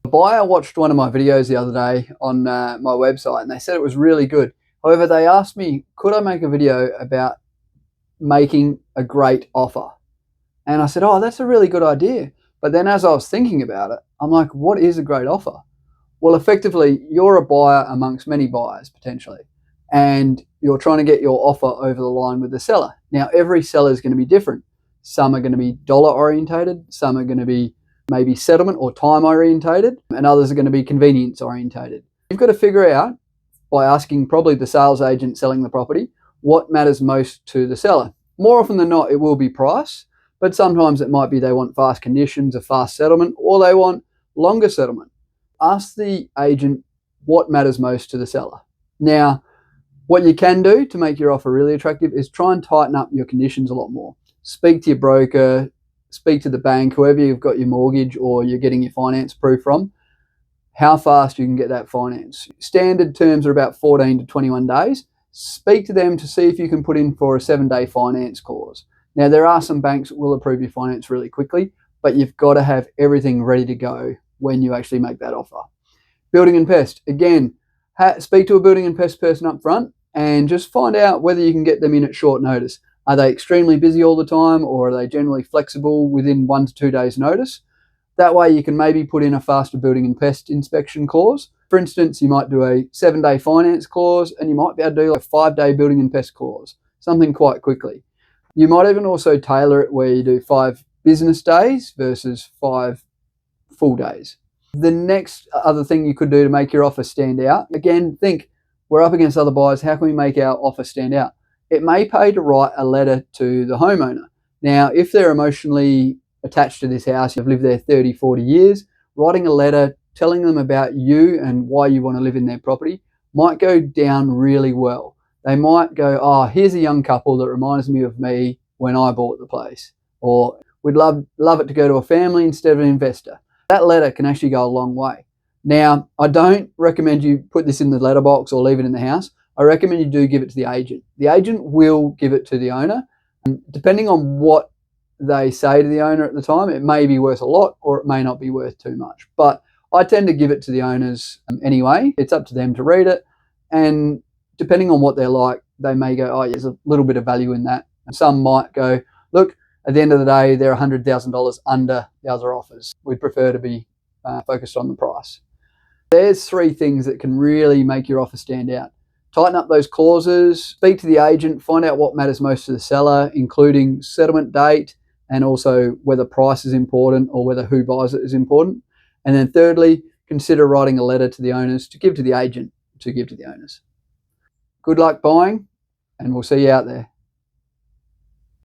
A buyer watched one of my videos the other day on my website and they said it was really good. However, they asked me, could I make a video about making a great offer? And I said, oh, that's a really good idea. But then as I was thinking about it, I'm like, what is a great offer? Well, effectively, you're a buyer amongst many buyers potentially, and you're trying to get your offer over the line with the seller. Now, every seller is going to be different. Some are going to be dollar orientated, some are going to be maybe settlement or time orientated, and others are going to be convenience orientated. You've got to figure out, by asking probably the sales agent selling the property, what matters most to the seller. More often than not, it will be price, but sometimes it might be they want fast conditions, a fast settlement, or they want longer settlement. Ask the agent what matters most to the seller. Now, what you can do to make your offer really attractive is try and tighten up your conditions a lot more. Speak to your broker, speak to the bank, whoever you've got your mortgage or you're getting your finance approved from, how fast you can get that finance. Standard terms are about 14 to 21 days. Speak to them to see if you can put in for a 7-day finance clause. Now, there are some banks that will approve your finance really quickly, but you've got to have everything ready to go when you actually make that offer. Building and pest. Again, speak to a building and pest person up front and just find out whether you can get them in at short notice. Are they extremely busy all the time, or are they generally flexible within 1 to 2 days notice? That way you can maybe put in a faster building and pest inspection clause. For instance, you might do a 7-day finance clause and you might be able to do a 5-day building and pest clause, something quite quickly. You might even also tailor it where you do 5 business days versus 5 full days. The next other thing you could do to make your offer stand out, again, think, we're up against other buyers, how can we make our offer stand out? It may pay to write a letter to the homeowner. Now, if they're emotionally attached to this house, you've lived there 30, 40 years, writing a letter telling them about you and why you want to live in their property might go down really well. They might go, oh, here's a young couple that reminds me of me when I bought the place. Or we'd love it to go to a family instead of an investor. That letter can actually go a long way. Now, I don't recommend you put this in the letterbox or leave it in the house. I recommend you do give it to the agent. The agent will give it to the owner. And depending on what they say to the owner at the time, it may be worth a lot or it may not be worth too much. But I tend to give it to the owners anyway. It's up to them to read it. And depending on what they're like, they may go, oh, yeah, there's a little bit of value in that. And some might go, look, at the end of the day, they're $100,000 under the other offers. We'd prefer to be focused on the price. There's 3 things that can really make your offer stand out. Tighten up those clauses, speak to the agent, find out what matters most to the seller, including settlement date and also whether price is important or whether who buys it is important. And then thirdly, consider writing a letter to the owners to give to the agent to give to the owners. Good luck buying, and we'll see you out there.